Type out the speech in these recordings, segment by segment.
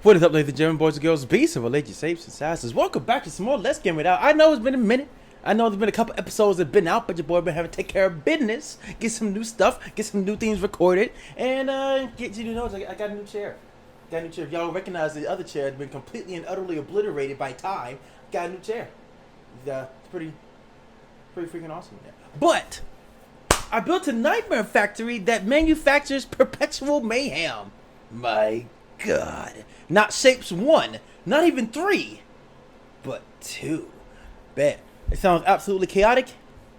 What is up, ladies and gentlemen, boys and girls, beasts and religious apes and sasses? Welcome back to some more Let's Game It Out. I know it's been a minute. I know there's been a couple episodes that have been out, but your boy been having to take care of business, get some new stuff, get some new things recorded, and get you to know I got a new chair. If y'all recognize the other chair has been completely and utterly obliterated by time, got a new chair. It's pretty freaking awesome. Yeah. But I built a nightmare factory that manufactures perpetual mayhem. My God. Not shapes 1, not even 3, but 2. Bet. It sounds absolutely chaotic,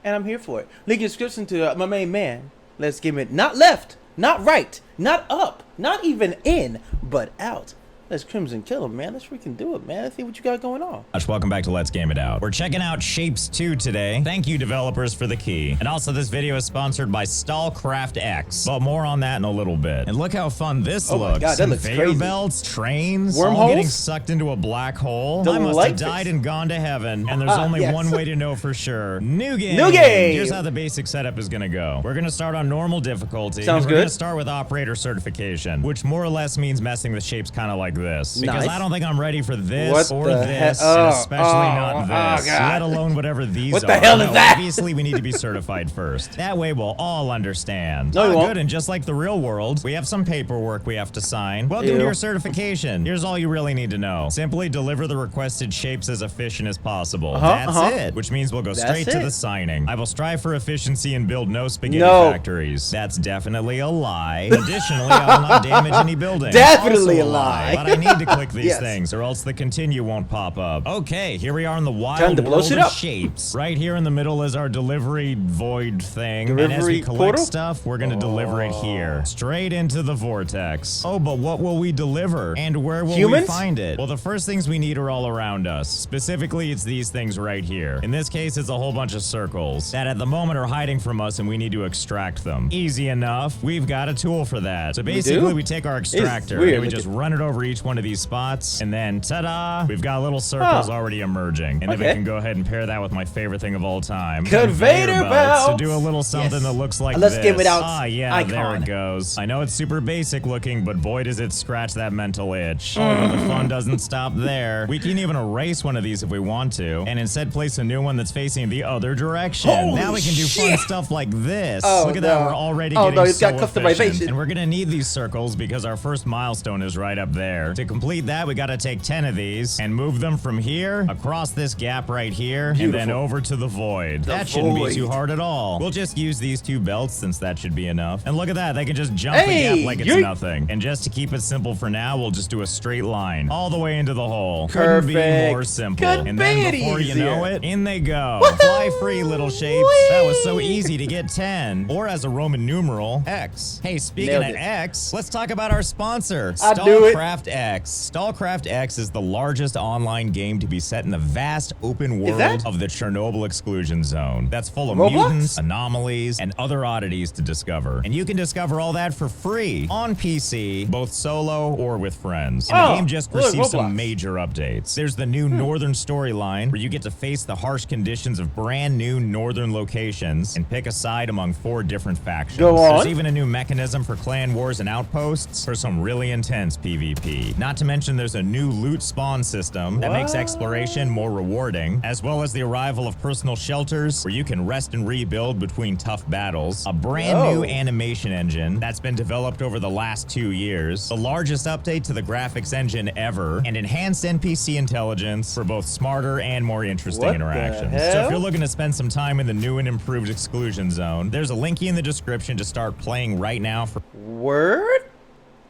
and I'm here for it. Link in the description to my main man. Let's give it not left, not right, not up, not even in, but out. Let's Crimson kill him, man. Let's freaking do it, man. Let's see what you got going on. Welcome back to Let's Game It Out. We're checking out Shapez 2 today. Thank you, developers, for the key. And also, this video is sponsored by Sqircles, but more on that in a little bit. And look how fun this looks. My God, that looks Conveyor crazy. belts, trains, Wormholes? all getting sucked into a black hole. I must have died and gone to heaven. And there's only one way to know for sure. New game. New game. Here's how the basic setup is gonna go. We're gonna start on normal difficulty. Sounds We're good. gonna start with operator certification, which more or less means messing with shapes kind of like this. Because Nice. I don't think I'm ready for this or this, Oh, and especially not this, let alone whatever these What are. the hell is that? Obviously, we need to be certified first. That way, we'll all understand. No, you won't. Good, and just like the real world, we have some paperwork we have to sign. Welcome to your certification. Here's all you really need to know. Simply deliver the requested shapes as efficient as possible. That's it. Which means we'll go straight to the signing. I will strive for efficiency and build no spaghetti factories. That's definitely a lie. Additionally, I will not damage any buildings. Definitely Also a lie. But I need to click these things, or else the continue won't pop up. Okay, here we are in the wild world of shapes. Right here in the middle is our delivery void thing. And as we collect stuff, we're gonna deliver it here. Straight into the vortex. Oh, but what will we deliver? And where will we find it? Well, the first things we need are all around us. Specifically, it's these things right here. In this case, it's a whole bunch of circles that at the moment are hiding from us, and we need to extract them. Easy enough. We've got a tool for that. So basically, we take our extractor and we just run it over each one of these spots, and then ta-da! We've got little circles already emerging. And then we can go ahead and pair that with my favorite thing of all time. Conveyor belts! So do a little something that looks like Let's this. give it out. Ah, yeah, there it goes. I know it's super basic looking, but boy does it scratch that mental itch. Oh, but the fun doesn't stop there. We can even erase one of these if we want to, and instead place a new one that's facing the other direction. Now we can do fun stuff like this. Look at that, we're already getting so efficient. And we're gonna need these circles because our first milestone is right up there. To complete that, we gotta take 10 of these and move them from here across this gap right here and then over to the void. That shouldn't be too hard at all. We'll just use these 2 belts since that should be enough. And look at that, they can just jump the gap like it's nothing. And just to keep it simple for now, we'll just do a straight line all the way into the hole. Couldn't be more simple. And then before you know it, in they go. Fly free, little shapes. That was so easy to get 10. Or as a Roman numeral, X. Hey, speaking of X, let's talk about our sponsor, Sqircles X. Sqircles X is the largest online game to be set in the vast open world of the Chernobyl exclusion zone. That's full of mutants, anomalies, and other oddities to discover. And you can discover all that for free on PC, both solo or with friends. And the game just received some major updates. There's the new northern storyline where you get to face the harsh conditions of brand new northern locations and pick a side among 4 different factions. There's even a new mechanism for clan wars and outposts for some really intense PvP. Not to mention there's a new loot spawn system that makes exploration more rewarding, as well as the arrival of personal shelters where you can rest and rebuild between tough battles, a brand new animation engine that's been developed over the last 2 years, the largest update to the graphics engine ever, and enhanced NPC intelligence for both smarter and more interesting interactions. So if you're looking to spend some time in the new and improved exclusion zone, there's a link in the description to start playing right now for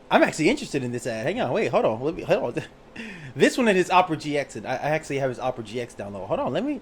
I'm actually interested in this ad. Hang on, wait, hold on. Hold on. This one is Opera GX, and I actually have his Opera GX download. Hold on, let me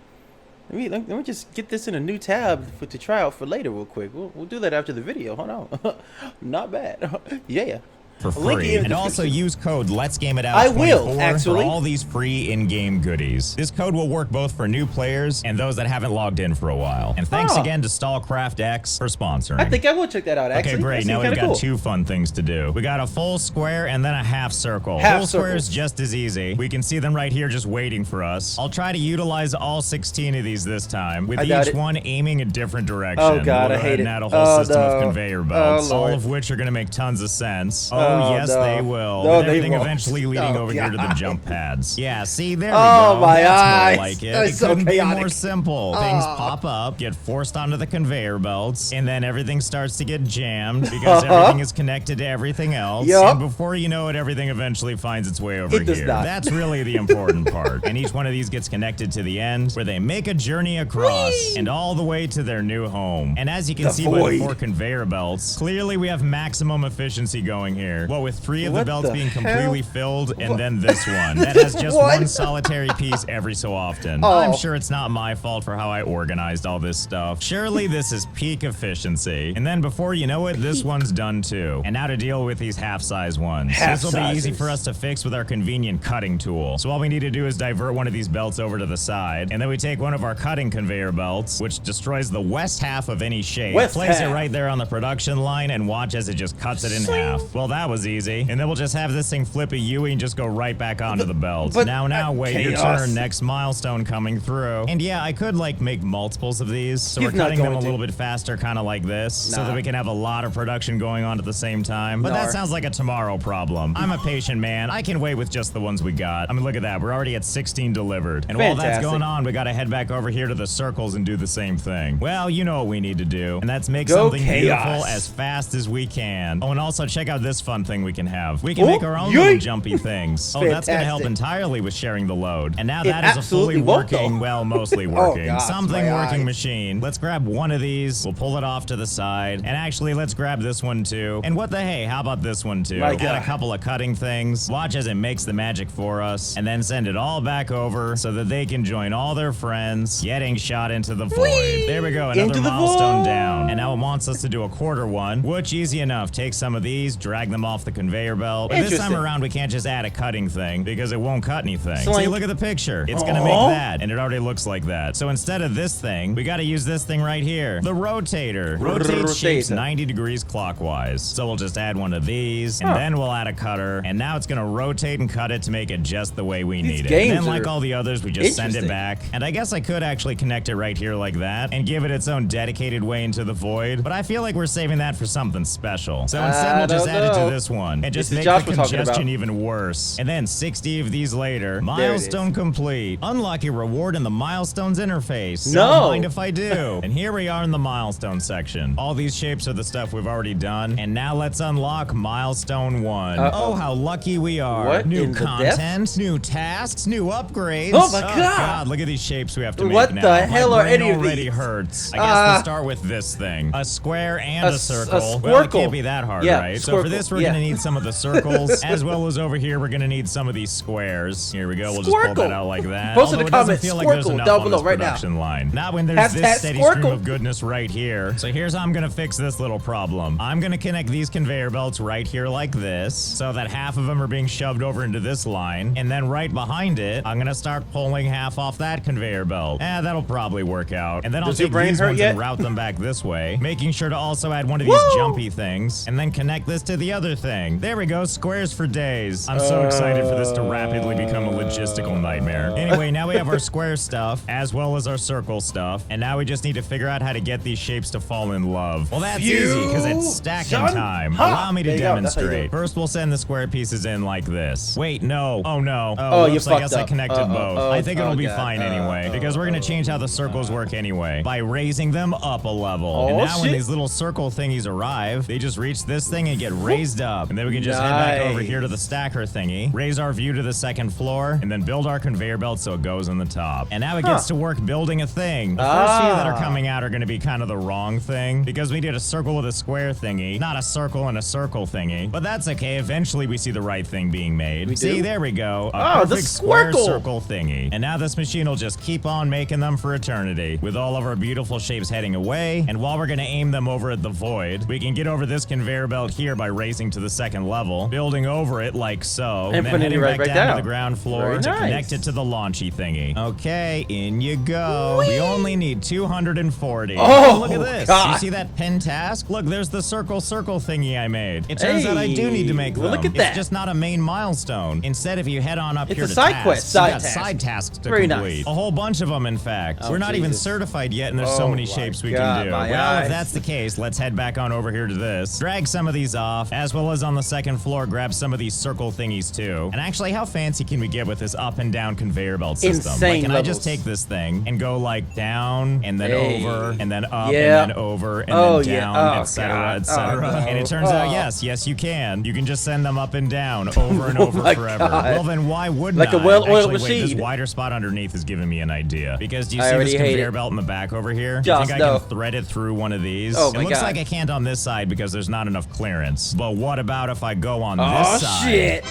just get this in a new tab to try out for later real quick. We'll do that after the video. Hold on. Not bad. Yeah. For free, and also use code Let's Game It Out. I will actually for all these free in-game goodies. This code will work both for new players and those that haven't logged in for a while. And thanks again to Sqircles X for sponsoring. I think I will check that out. Actually, okay, great. Now we've got 2 fun things to do. We got a full square and then a half circle. Full square is just as easy. We can see them right here, just waiting for us. I'll try to utilize all 16 of these this time, with each one aiming a different direction. Oh God, I hate it. Add a whole system of conveyor belts, all of which are going to make tons of sense. Oh, yes, no. they will. No, With they everything won't. eventually leading Oh, over here to the God. jump pads. Yeah, see, there we Oh, go. my That's eyes. more like it. That's It so couldn't be chaotic. more simple. Things pop up, get forced onto the conveyor belts, and then everything starts to get jammed because everything is connected to everything else. Yup. And before you know it, everything eventually finds its way over It does here. not. That's really the important part. And each one of these gets connected to the end where they make a journey across and all the way to their new home. And as you can The see by the void. 4 conveyor belts, clearly we have maximum efficiency going here. Well, with 3 of the What belts the being hell? completely filled and then this one that has just What? one solitary piece every so often. Oh. I'm sure it's not my fault for how I organized all this stuff. Surely this is peak efficiency. And then before you know it, this one's done too. And now to deal with these half-size ones. This will be easy Half-sizes. for us to fix with our convenient cutting tool. So all we need to do is divert one of these belts over to the side, and then we take one of our cutting conveyor belts, which destroys the west half of any shape, West place half. it right there on the production line, and watch as it just cuts it in half. Well, that was easy. And then we'll just have this thing flip a U and just go right back onto the belt. But- Now, wait your chaos. turn. Next milestone coming through. And yeah, I could like make multiples of these, so He's we're not cutting them a going to. little bit faster, kind of like this, so Nah. that we can have a lot of production going on at the same time. But that Nar. sounds like a tomorrow problem. I'm a patient man. I can wait with just the ones we got. I mean, look at that. We're already at 16 delivered. And while that's Fantastic. going on, we gotta head back over here to the Sqircles and do the same thing. Well, you know what we need to do, and that's make Go something chaos. beautiful as fast as we can. Oh, and also check out this fun thing we can have. We can Oh, make our own yeet. little jumpy things. Oh, that's gonna help Fantastic. entirely with sharing the load. And now It that is a fully absolutely won't, though. working, well, mostly working, gosh, something my working eyes. machine. Let's grab one of these. We'll pull it off to the side. And actually, let's grab this one too. And what the hey, how about this one too? My Add God. a couple of cutting things. Watch as it makes the magic for us. And then send it all back over so that they can join all their friends getting shot into the void. There we go, another Into the milestone void. down. And now it wants us to do a quarter one, which easy enough. Take some of these, drag them off the conveyor belt. But this time Interesting. around, we can't just add a cutting thing because it won't cut anything. So, See, like- look at the picture. It's gonna Aw. make that, and it already looks like that. So instead of this thing, we gotta use this thing right here, the rotator. Rotates shapes Rotator. 90 degrees clockwise. So we'll just add one of these, and then we'll add a cutter, and now it's gonna rotate and cut it to make it just the way we These need it. games And then, like are all the others, we just send it interesting. back. And I guess I could actually connect it right here like that, and give it its own dedicated way into the void. But I feel like we're saving that for something special. So instead, I we'll just don't add it know. to this one, and just This is make Josh the we're talking about. congestion even worse. And then 60 of these later, it is. milestone complete. Unlock your reward in the milestones interface. No. Don't mind if I do. And here we are in the milestone section. All these shapes are the stuff we've already done. And now let's unlock milestone 1. Uh-oh. Oh, how lucky we are. What New in the content, new tasks, new upgrades. Oh my God. God, look at these shapes we have to make What now. the hell My are brain any of already these? hurts. I guess we'll start with this thing. A square and a circle. Well, it Sqircle. can't be that hard, Yeah, right? So for Sqircle, this, we're yeah. gonna need some of the circles, as well as over here, we're gonna need some of these squares. Here we go. We'll just pull Sqircle. that out like that. Post in Although the it doesn't comments, feel like there's Sqircle enough down on below this right now. production line. Not when there's this Hashtag steady stream Sqircle. of goodness right here. So here's how I'm gonna fix this little problem. I'm gonna connect these conveyor belts right here like this, so that half of them are being shoved over into this line, and then right behind it, I'm gonna start pulling half off that conveyor belt. That'll probably work out. And then I'll Does your take brain these hurt ones yet? and route them back this way, making sure to also add one of these Woo! jumpy things, and then connect this to the other thing. There we go, squares for days. I'm so excited for this to rapidly become a logistical nightmare. Anyway, now we have our square stuff, as well as our circle stuff, and now we just need to figure out how to get these shapes to fall in love. Well, that's easy, because it's stacking Fusion. time. Ha! Allow me to There you go, that's how you do demonstrate. it. First, we'll send the square pieces in like this. Wait, no. Oh, no. Oh, you whoops, I fucked guess I up. connected both. I think it'll be God. fine anyway, because we're gonna change how the circles work anyway, by raising them up a level. And Oh, now when shit. these little circle thingies arrive, they just reach this thing and get raised up. And then we can just head back over Nice. here to the stacker thingy, raise our view to the second floor, and then build our conveyor belt so it goes on the top. And now it gets to work building a thing. The first few that are coming out are gonna be kind of the wrong thing, because we did a circle with a square thingy, not a circle and a circle thingy. But that's okay, eventually we see the right thing being made. We See, do? there we go. A Oh, the perfect square Sqircle. circle thingy. And now this machine will just keep on making them for eternity, with all of our beautiful shapes heading away. And while we're gonna aim them over at the void, we can get over this conveyor belt here by raising to the second level, building over it like so, And and then putting it heading right back back down down. to the ground floor Very to nice. connect it to the launchy thingy. Okay, in you go. We only need 240. Oh, look at this. God. You see that pen task? Look, there's the circle thingy I made. It turns out I do need to make Well, them. look at that. It's just not a main milestone. Instead, if you head on up It's here a to side tasks, quest, you side got task. side tasks to Very complete. nice. A whole bunch of them, in fact. Oh, We're not even Jesus. certified yet, and there's so Oh many my shapes we God, can do. my Well, eyes. if that's the case, let's head back on over here to this. Drag some of these off, as well as on the second floor, grab some of these circle thingies too. And actually, how fancy can we get with this up and down conveyor belt system? Insane Can levels. I just take this thing and go like down and then over and then up Yeah. and then over and Oh, then yeah. down, Oh, etc., God. etc. Oh, no. And it turns out, yes, you can. You can just send them up and down over and over my forever. God. Well, then why wouldn't Like a I? well-oiled Actually, wait, this machine. wider spot underneath is giving me an idea. Because do you I see already this hate conveyor it. belt in the back over here? Do you Just think I no. can thread it through one of these? Oh, it my looks God. like I can't on this side because there's not enough clearance. But what about if I go on Oh, this side? shit.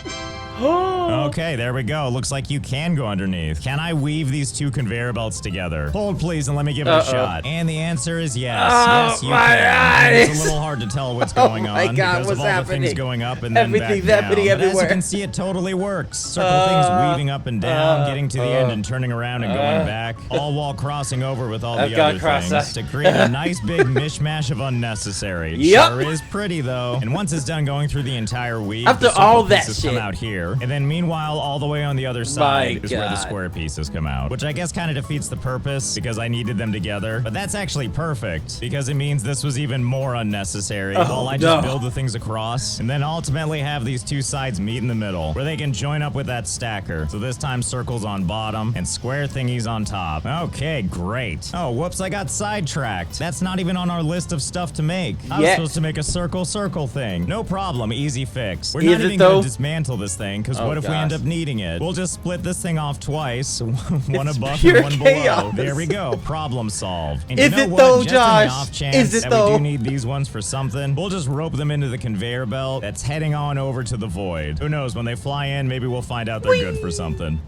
Okay, there we go. Looks like you can go underneath. Can I weave these two conveyor belts together? Hold, please, and let me give it a shot. And the answer is yes. Oh, Yes, you my can. It's eyes. a little hard to tell what's Oh going my on God, because what's of all the happening? things going up and then Everything's back happening down. But as everywhere. you can see, it totally works. Circle things weaving up and down, getting to the end and turning around and going back, all while crossing over with all I've the got other cross-eyed. things to create a nice big mishmash of unnecessary. It Yep. sure is pretty though. And once it's done going through the entire weave, After the circle all that pieces shit. come out here, and then meanwhile, all the way on the other side is where the square pieces come out, which I guess kind of defeats the purpose because I needed them together. But that's actually perfect because it means this was even more unnecessary. Well, I just build the things across and then ultimately have these two sides meet in the middle where they can join up with that stacker. So this time circles on bottom and square thingies on top. Okay, great. Oh, whoops, I got sidetracked. That's not even on our list of stuff to make. I was supposed to make a circle thing. No problem, easy fix. We're not even gonna dismantle this thing because what if we end up needing it? We'll just split this thing off twice, one above pure and one below. chaos. There we go, problem solved. And Is you know it what? though, Just in the Josh? off chance Is it that though? we do need these ones for something, we'll just rope them into the conveyor belt that's heading on over to the void. Who knows, when they fly in, maybe we'll find out they're good for something.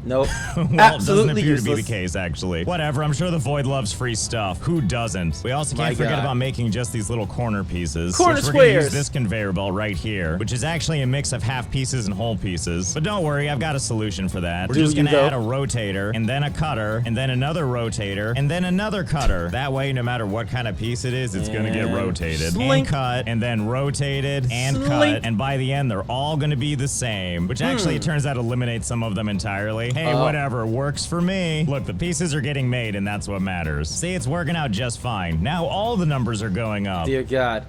Nope. Well, it doesn't Absolutely appear to be useless. the case, actually. Whatever, I'm sure the Void loves free stuff. Who doesn't? We also can't forget about making just these little corner pieces. Corner which we're gonna use squares. this conveyor belt right here, which is actually a mix of half pieces and whole pieces. But don't worry, I've got a solution for that. We're just gonna add a rotator, and then a cutter, and then another rotator, and then another cutter. That way, no matter what kind of piece it is, it's gonna get rotated. And cut, and then rotated, and cut, and by the end, they're all gonna be the same, which actually, it turns out, eliminates some of them entirely. Hey, whatever, works for me. Look, the pieces are getting made, and that's what matters. See, it's working out just fine. Now all the numbers are going up. Dear God.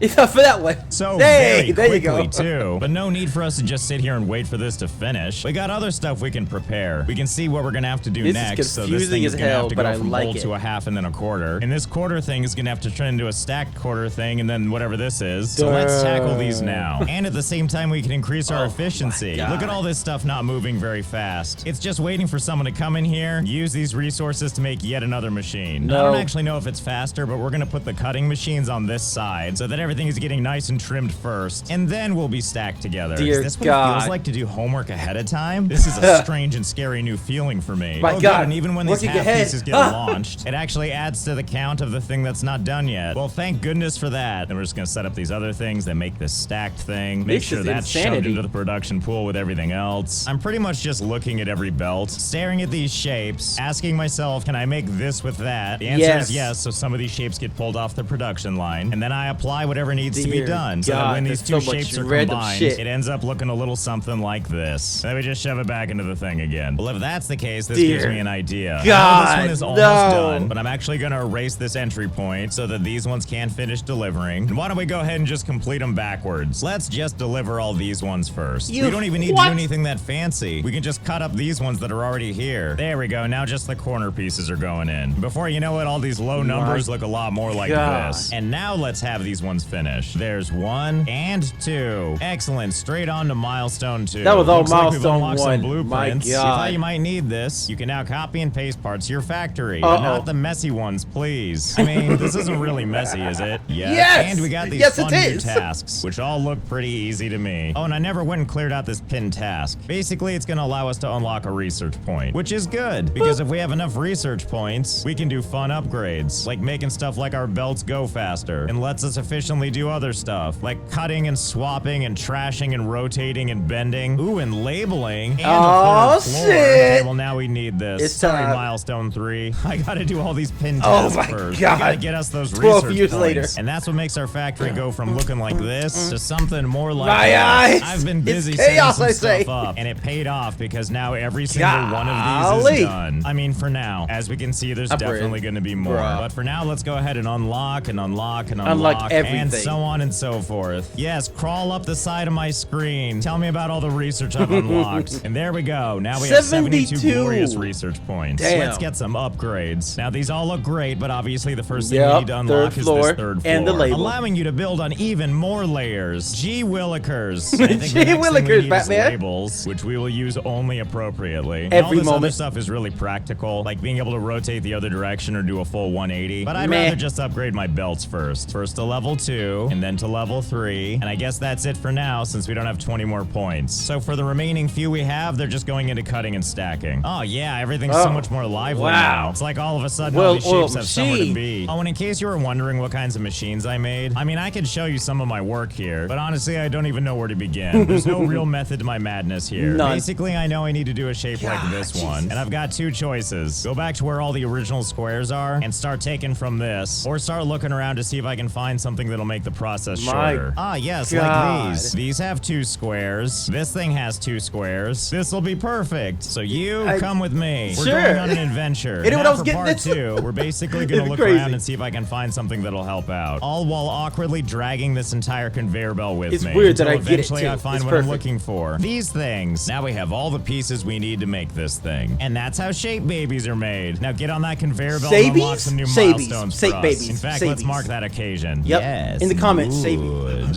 Yeah, for that way. So hey, very there you quickly, go. too. But no need for us to just sit here and wait for this to finish. We got other stuff we can prepare. We can see what we're gonna have to do This next. is So this confusing thing is as gonna hell, have to but go I from like whole it. to a half and then a quarter. And this quarter thing is gonna have to turn into a stacked quarter thing and then whatever this is. So let's tackle these now. And at the same time, we can increase our efficiency. Look at all this stuff not moving very fast. It's just waiting for someone to come in here, use these resources to make yet another machine. I don't actually know if it's faster, but we're gonna put the cutting machines on this side so that everything is getting nice and trimmed first, and then we'll be stacked together. Dear Is this what God. it feels like to do homework ahead of time? This is a strange and scary new feeling for me. My oh, God. Good, and even when these Working half ahead. pieces get launched, it actually adds to the count of the thing that's not done yet. Well, thank goodness for that. Then we're just gonna set up these other things that make this stacked thing, make This sure is that's shoved insanity. into the production pool with everything else. I'm pretty much just looking at every belt, staring at these shapes, asking myself, can I make this with that? The answer is yes, so some of these shapes get pulled off the production line, and then I apply whatever needs to be Dear done, so that God, when these there's two so much shapes are random combined, shit. it ends up looking a little something like this. Then we just shove it back into the thing again. Well, if that's the case, this gives Dear me an idea. I know God, this one is almost no. done, but I'm actually gonna erase this entry point so that these ones can finish delivering. And why don't we go ahead and just complete them backwards? Let's just deliver all these ones first. We don't even need to do anything that fancy. We can just cut up these ones that are already here. There we go. Now just the corner pieces are going in. Before you know it, all these low numbers look a lot more like God. this. And now let's have these ones finished. There's 1 and 2. Excellent. Straight on to milestone 2. That was all Looks like we've milestone unlocked some 1. blueprints. My You God. thought you might need this. You can now copy and paste parts to your factory. But not the messy ones, please. I mean, this isn't really messy, is it? Yes! And we got these Yes, fun it new is. tasks, which all look pretty easy to me. Oh, and I never went and cleared out this pin task. Basically, it's going to allow us to unlock a research point, which is good, because if we have enough research points, we can do fun upgrades, like making stuff like our belts go faster, and lets us efficiently do other stuff, like cutting and swapping and trashing and rotating and bending. Ooh, and labeling. And Oh, a third floor. shit. Okay, well, now we need this. It's Sorry, time. milestone 3. I gotta do all these pin Oh tasks my first. God. We gotta get us those 12 research years points. later. And that's what makes our factory go from looking like this to something more like My this. eyes. I've been busy It's setting chaos, some I say. stuff up, and it paid off because now every single one of Golly. these is done. I mean, for now. As we can see, there's definitely going to be more. Bruh. But for now, let's go ahead and unlock and unlock and Unlock unlock everything. And so on and so forth. Yes, crawl up the side of my screen. Tell me about all the research I've unlocked. And there we go. Now we have 72 glorious research points. Damn. Let's get some upgrades. Now, these all look great, but obviously the first thing we need to unlock is this third floor. And the label. Allowing you to build on even more layers. Gee willikers. Gee willikers, Batman. Labels, which we will use only appropriately. Every all this moment. Other stuff is really practical, like being able to rotate the other direction or do a full 180. But I'd rather just upgrade my belts first. First to level 2, and then to level 3. And I guess that's it for now, since we don't have 20 more points. So for the remaining few we have, they're just going into cutting and stacking. Oh yeah, everything's so much more lively now. It's like all of a sudden all these shapes have somewhere to be. Oh, and in case you were wondering what kinds of machines I made, I mean, I could show you some of my work here, but honestly, I don't even know where to begin. There's no real method to my madness here. None. Basically, I know I need to do a shape like this one, and I've got 2 choices. Go back to where all the original squares are and start taking from this, or start looking around to see if I can find something that'll make the process shorter. Ah, yes, like these. These have 2 squares. This thing has 2 squares. This will be perfect. So you come with me. We're going on an adventure. Now for part 2, we're basically going to look around and see if I can find something that'll help out. All while awkwardly dragging this entire conveyor belt with me. It's weird that I get it eventually too. I find what I'm looking for. These things. Now we have all the pieces we need to make this thing. And that's how shape babies are made. Now get on that conveyor belt and unlock some new milestones for us. In fact, let's mark that occasion. Yep. Yes. In the comments,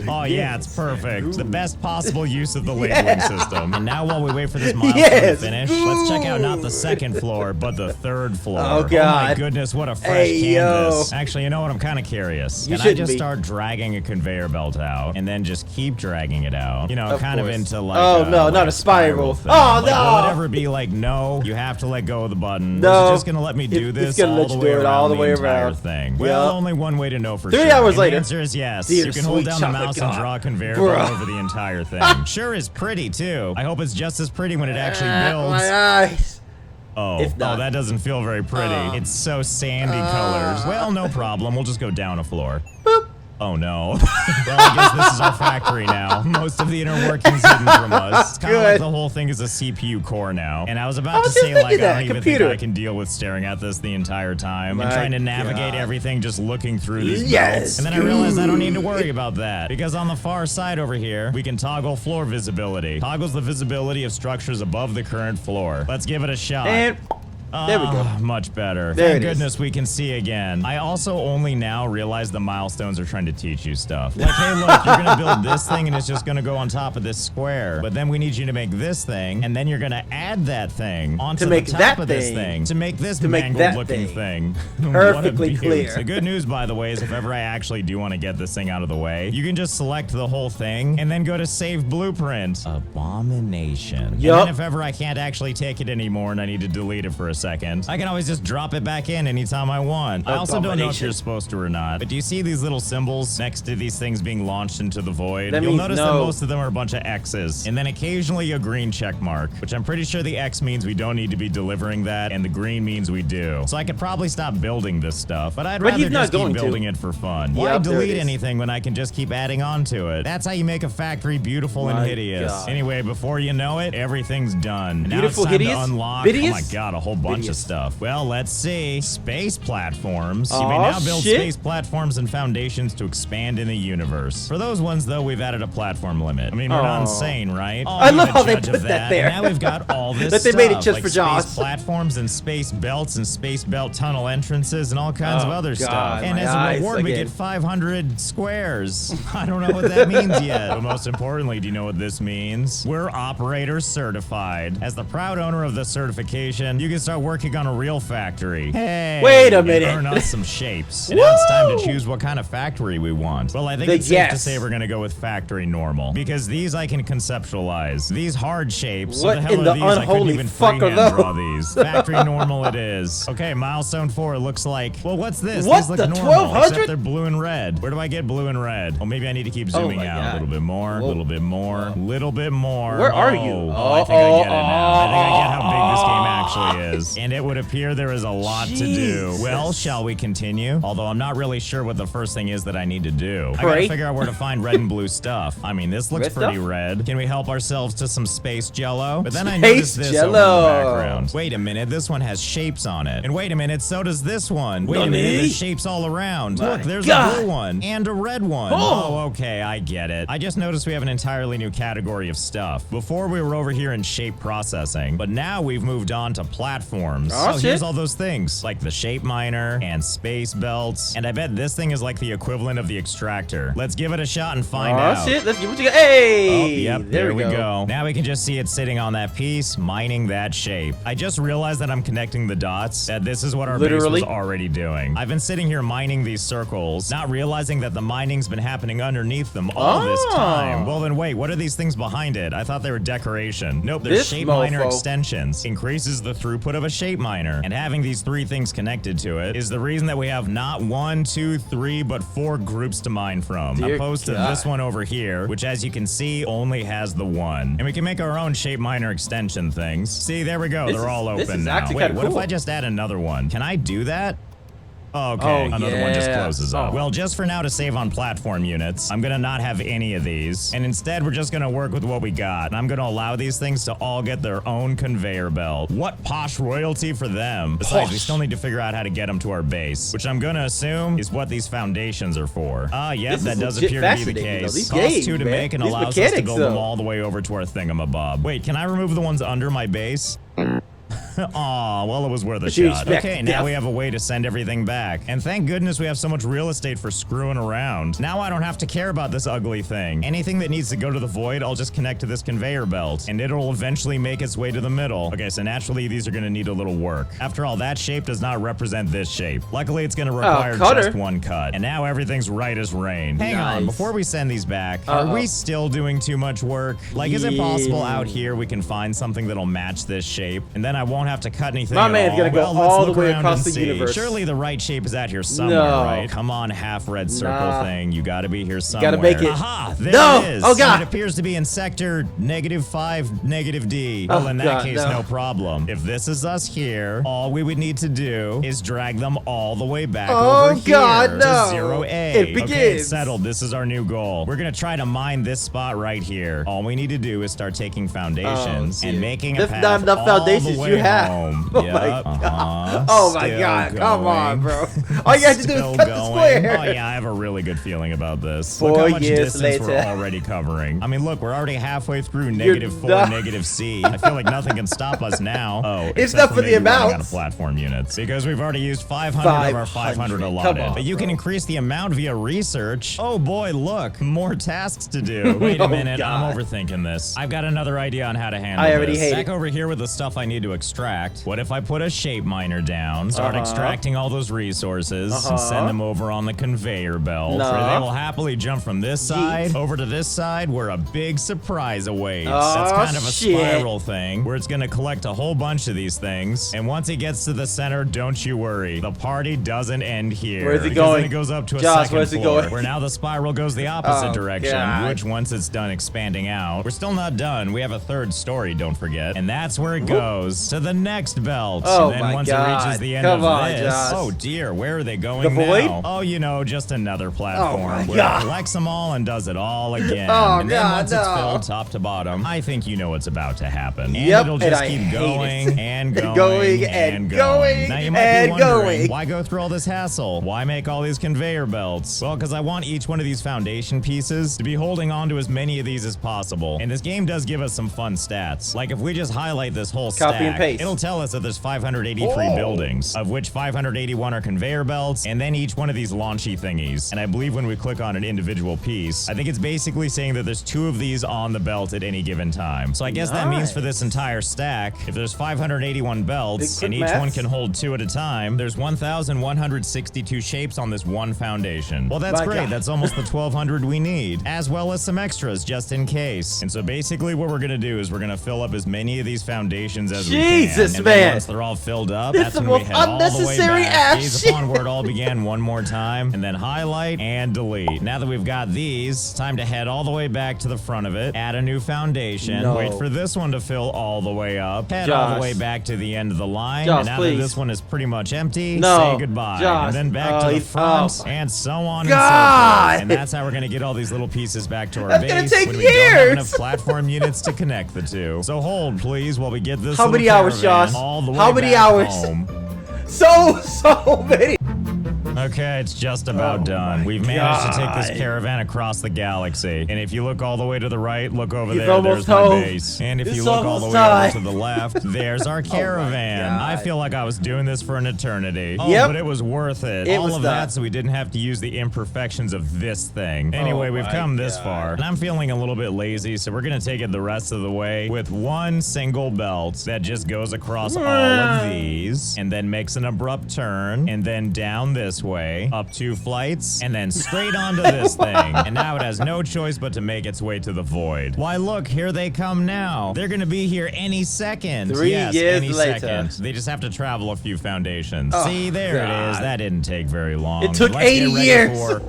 Oh yeah, it's perfect. The best possible use of the labeling system. And now while we wait for this milestone to finish, let's check out not the 2nd floor, but the 3rd floor. Oh god. Oh my goodness, what a fresh canvas. Actually, you know what? I'm kind of curious. Can I just start dragging a conveyor belt out and then just keep dragging it out? You know, kind of into like not a spiral thing. Oh like, no. Will it ever be like, no, you have to let go of the button? No. Or is it just gonna let me do this it's gonna let you do it all the way around. Thing? Well, only one way to know for 3 sure. hours And later. The answer is yes. Dear you can hold down the mouse and draw a conveyor belt over the entire thing. Sure is pretty too. I hope it's just as pretty when it actually builds. My eyes. Oh, that doesn't feel very pretty. It's so sandy colors. Well, no problem. We'll just go down a floor. Boop. Oh no. Well, I guess this is our factory now. Most of the inner workings hidden from us. It's kind of like the whole thing is a CPU core now. And I was about to say, like, I don't even think I can deal with staring at this the entire time and trying to navigate everything just looking through these belts. And then I realized I don't need to worry about that, because on the far side over here, we can toggle floor visibility. Toggles the visibility of structures above the current floor. Let's give it a shot. And there we go. Much better. There Thank goodness we can see again. I also only now realize the milestones are trying to teach you stuff. Like, hey, look, you're gonna build this thing and it's just gonna go on top of this square. But then we need you to make this thing, and then you're gonna add that thing onto the top of this thing to make this mangled-looking thing. Perfectly clear. The good news, by the way, is if ever I actually do want to get this thing out of the way, you can just select the whole thing and then go to Save Blueprint. Abomination. Yup. And then if ever I can't actually take it anymore and I need to delete it for a second, I can always just drop it back in anytime I want. I also don't know if you're supposed to or not, but do you see these little symbols next to these things being launched into the void? You'll notice that most of them are a bunch of X's, and then occasionally a green check mark, which I'm pretty sure the X means we don't need to be delivering that, and the green means we do. So I could probably stop building this stuff, but I'd rather just keep building it for fun. Why delete anything when I can just keep adding on to it? That's how you make a factory beautiful and hideous. Anyway, before you know it, everything's done. Now it's time to unlock, oh my god, a whole bunch of stuff. Well, let's see. Space platforms. You may now build space platforms and foundations to expand in the universe. For those ones, though, we've added a platform limit. I mean, we're not insane, right? I love how they put that there. And now we've got all this that stuff, they made it just like for Jaws. space platforms and space belts and space belt tunnel entrances and all kinds of other stuff. And as a reward, we get 500 squares. I don't know what that means yet. But most importantly, do you know what this means? We're operator certified. As the proud owner of the certification, you can start working on a real factory. Hey, wait a minute. Earn us some shapes. And now it's time to choose what kind of factory we want. Well, I think it's safe to say we're gonna go with factory normal, because these I can conceptualize. These hard shapes. What the hell in are the these? I couldn't unholy even fuck are freehand those? draw these. Factory normal it is. Okay, milestone 4. It looks like. Well, what's this? What, These look the normal, 1200? except they're blue and red. Where do I get blue and red? Oh, maybe I need to keep zooming out a little bit more, a little bit more, a little bit more. Where are you? Oh, I think I get it now. I think I get how big this game actually is. is. And it would appear there is a lot to do. Well, shall we continue? Although I'm not really sure what the first thing is that I need to do. I gotta figure out where to find red and blue stuff. I mean, this looks pretty red. Can we help ourselves to some space jello? But then I noticed this over in the background. Wait a minute, this one has shapes on it. And wait a minute, so does this one. Wait a minute, there's shapes all around. Look, there's a blue one and a red one. Oh, okay, I get it. I just noticed we have an entirely new category of stuff. Before we were over here in shape processing, but now we've moved on to platforms. Oh, here's all those things, like the shape miner and space belts. And I bet this thing is like the equivalent of the extractor. Let's give it a shot and find out. Oh shit, let's give it a go. Hey! Oh, yep, there we go. Now we can just see it sitting on that piece, mining that shape. I just realized that I'm connecting the dots, that this is what our base was already doing. I've been sitting here mining these circles, not realizing that the mining's been happening underneath them all this time. Well then wait, what are these things behind it? I thought they were decoration. Nope, they're shape miner extensions. Increases the throughput of a shape miner. And having these three things connected to it is the reason that we have not 1, 2, 3, but 4 groups to mine from. Opposed to this one over here, which as you can see only has the one. And we can make our own shape miner extension things. See, there we go. They're all open now. Wait, what if I just add another one? Can I do that? Okay, another one just closes up. Well, just for now to save on platform units, I'm gonna not have any of these. And instead, we're just gonna work with what we got. And I'm gonna allow these things to all get their own conveyor belt. What posh royalty for them. Besides, we still need to figure out how to get them to our base, which I'm gonna assume is what these foundations are for. Yep, that does appear to be the case. Costs 2 to make and allows us to build them all the way over to our thingamabob. Wait, can I remove the ones under my base? Aw, well, it was worth a shot. Okay, now we have a way to send everything back. And thank goodness we have so much real estate for screwing around. Now I don't have to care about this ugly thing. Anything that needs to go to the void, I'll just connect to this conveyor belt, and it'll eventually make its way to the middle. Okay, so naturally these are gonna need a little work. After all, that shape does not represent this shape. Luckily, it's gonna require just one cut. And now everything's right as rain. Hang on, before we send these back, are we still doing too much work? Like, is it possible out here we can find something that'll match this shape, and then I won't have to cut anything My man's gonna go all the way across the universe. Surely the right shape is out here somewhere, right? Come on, half red circle thing. You gotta be here somewhere. You gotta make it. Aha, there it is. Oh god. It appears to be in sector -5, D. Well, in that case, no problem. If this is us here, all we would need to do is drag them all the way back over here to 0A. It begins. Okay, it's settled. This is our new goal. We're gonna try to mine this spot right here. All we need to do is start taking foundations and making a path not enough foundations you have. Home. Oh my god. Oh my god. Come on, bro. All you have to do is cut the square. Oh yeah, I have a really good feeling about this. Look how much distance we're already covering. I mean, look, we're already halfway through -4, C. I feel like nothing can stop us now. Oh, it's not for the amount. Out of platform units because we've already used 500 of our 500 allotted. But you can increase the amount via research. Oh boy, look, more tasks to do. Wait a minute, I'm overthinking this. I've got another idea on how to handle this. I already hate it. Back over here with the stuff I need to extract. What if I put a shape miner down, start extracting all those resources, and send them over on the conveyor belt, where they will happily jump from this side over to this side, where a big surprise awaits. That's kind of a spiral thing, where it's gonna collect a whole bunch of these things, and once it gets to the center, don't you worry, the party doesn't end here. Where's it going? Then it goes up to a second floor, where now the spiral goes the opposite direction, which once it's done expanding out, we're still not done. We have a third story, don't forget, and that's where it goes to the next belt. Oh and then once it reaches the end of this, oh dear, where are they going now? Oh, you know, just another platform where it collects them all and does it all again. And then once it's filled top to bottom, I think you know what's about to happen. And it'll just keep going and going and going. Now you might be wondering, why go through all this hassle? Why make all these conveyor belts? Well, because I want each one of these foundation pieces to be holding on to as many of these as possible. And this game does give us some fun stats. Like if we just highlight this whole stack, it'll tell us that there's 583 buildings, of which 581 are conveyor belts, and then each one of these launchy thingies. And I believe when we click on an individual piece, I think it's basically saying that there's 2 of these on the belt at any given time. So I guess that means for this entire stack, if there's 581 belts, and each one can hold 2 at a time, there's 1,162 shapes on this one foundation. Well, that's great. That's almost the 1,200 we need, as well as some extras just in case. And so basically what we're gonna do is we're gonna fill up as many of these foundations as we Jesus, And then man. once they're all filled up, This that's is when the we most head all the way unnecessary back. ass Gaze shit. upon where it all began one more time, and then highlight and delete. Now that we've got these, time to head all the way back to the front of it, add a new foundation, No. wait for this one to fill all the way up, head all the way back to the end of the line, Josh, and now please. that this one is pretty much empty, No. say goodbye. Josh. And then back to the He's- front, oh. and so on God. and so forth. And that's how we're gonna get all these little pieces back to our That's base gonna take when we don't have years. enough platform units to connect the two. So hold, please, while we get this How little many hours, caravan Josh? all the way How many back hours? home. So many. Okay, it's just about Oh done. my We've managed to take God. this caravan across the galaxy. And if you look all the way to the right, look over He's there, almost there's my home. base. And if It's you look all the almost way over time. to the left, there's our caravan. God. I feel like I was doing this for an eternity. Oh, Yep. but it was worth it. It All was of that. that so we didn't have to use the imperfections of this thing. Anyway, Oh we've my come this God. far. And I'm feeling a little bit lazy, so we're going to take it the rest of the way with one single belt that just goes across all of these and then makes an abrupt turn and then down this way, up 2 flights, and then straight onto this thing. And now it has no choice but to make its way to the void. Why, look, here they come now. They're going to be here any second. 3 yes, years any later. second. They just have to travel a few foundations. Oh, See, there it God. is. That didn't take very long. It took Let's get 80 ready years. for-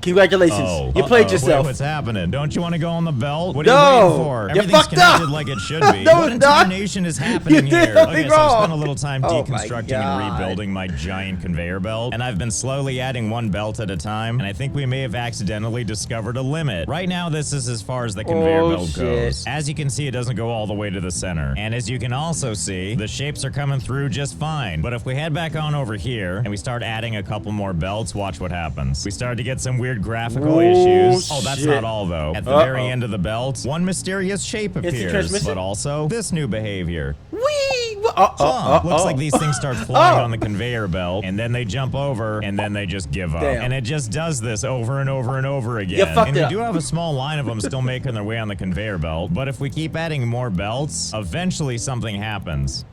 Congratulations. Oh, You played Wait, yourself. what's happening? Don't you want to go on the belt? What are No, you waiting for? you Everything's fucked connected up. like it should be. No, What it's not. incarnation is happening You did here? nothing Okay, so I spent wrong. a little time Oh my deconstructing God. and rebuilding my giant conveyor belt, and I've been slowly adding one belt at a time, and I think we may have accidentally discovered a limit. Right now, this is as far as the conveyor Oh, belt shit. goes. As you can see, it doesn't go all the way to the center, and as you can also see, the shapes are coming through just fine. But if we head back on over here, and we start adding a couple more belts, watch what happens. We start to get some weird graphical issues. Oh, that's shit. not all, though. At the very end of the belt, one mysterious shape appears, transmission? but also this new behavior. Whee! Looks like these things start flying on the conveyor belt, and then they jump over, and then they just give up. Damn. And it just does this over and over and over again. You fucked And it we up. do have a small line of them still making their way on the conveyor belt, but if we keep adding more belts, eventually something happens.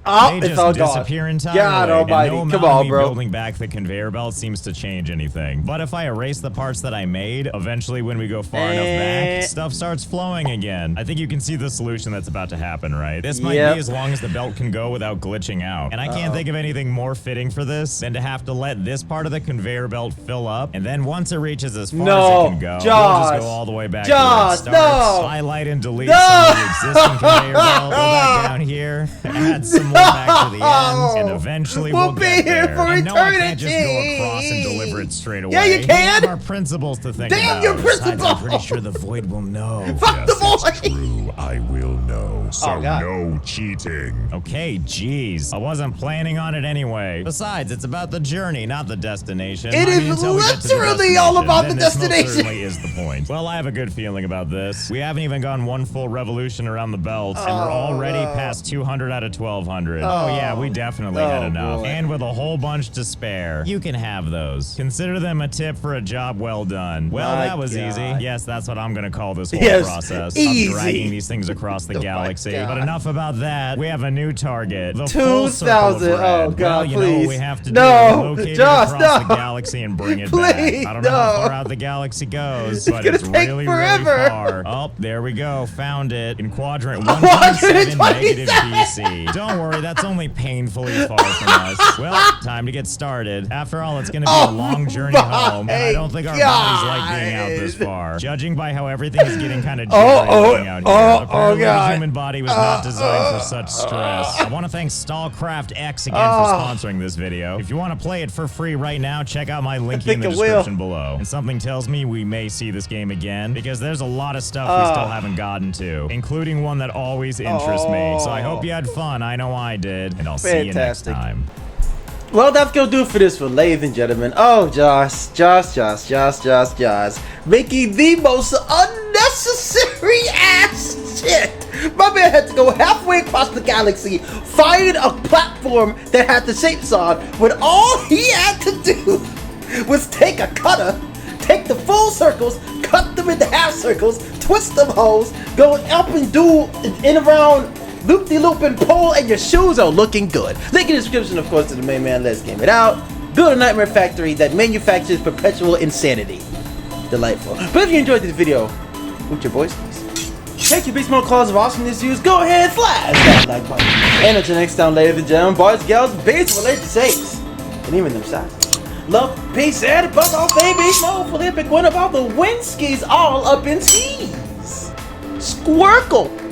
Oh, They it's all just gone. disappear entirely. God almighty. And no Come amount of on, me bro. building back the conveyor belt seems to change anything. But if I erase the parts that I made, eventually when we go far enough back, stuff starts flowing again. I think you can see the solution that's about to happen, right? This might Yep. be as long as the belt can go without glitching out. And I can't think of anything more fitting for this than to have to let this part of the conveyor belt fill up, and then once it reaches as far as it can go, we'll Josh. just go all the way back Josh, to where it starts, no. highlight and delete No. some of the existing conveyor belt, go back down here, add some more back to the end, and eventually We'll we'll be get here there. for And no, I can't just go eternity. across and deliver it straight away. Yeah, you We can. have our principles to think Damn about. your Besides, principles. I'm pretty sure the void will know. Fuck the boy. True, I will know. So Oh, God. no cheating. Okay, geez. I wasn't planning on it anyway. Besides, it's about the journey, not the destination. It is until we get to the literally all destination, about then the this most destination. certainly is the point. Well, I have a good feeling about this. We haven't even gone one full revolution around the belt, and we're already past 200 out of 1200. Oh, yeah, we definitely had enough. boy. And with a whole bunch to spare. You can have those. Consider them a tip for a job well done. Well, My that was God. easy. Yes, that's what I'm gonna call this whole Yes, process. easy. I'm dragging these things across the Oh my galaxy. God. But enough about that. We have a new target. The full circle of 2,000. red. Oh, God, well, you know what please. we have to No, do. Locate Josh, it across no. the galaxy and bring it Please, back. I don't know how no. far out the galaxy goes, but gonna it's take really, forever. really far. Oh, there we go. Found it in quadrant 127. 1.7 BC. Don't worry, that's only painfully far from us. Well, time to get started. After all, it's going to be a long journey home, and I don't think our bodies like being out this far. Judging by how everything is getting kind of jittery out here, apparently the God. human body was not designed for such stress. I want to thank Stallcraft X again for sponsoring this video. If you want to play it for free right now, check out my link in think the I will. description below. And something tells me we may see this game again, because there's a lot of stuff we still haven't gotten to, including one that always interests me. So I hope you had fun. I know I did. And I'll see you next Fantastic. time. Well, that's gonna do it for this one, ladies and gentlemen. Oh, Josh, making the most unnecessary ass shit. My man had to go halfway across the galaxy, find a platform that had the shapes on, when all he had to do was take a cutter, take the full circles, cut them into half circles, twist them hoes, go up and do in around loop-de-loop and pull, and your shoes are looking good. Link in the description, of course, to the main man. Let's game it out. Build a nightmare factory that manufactures perpetual insanity. Delightful. But if you enjoyed this video, with your voice, please. Take your beast mode claws of awesomeness use. Go ahead, slash that like button. And until next time, ladies and gentlemen, boys, girls, baseball ladies, sakes, and even them sizes. Love, peace, and above all, they beast mode for the epic one of all the win skis all up in skis. Sqircle.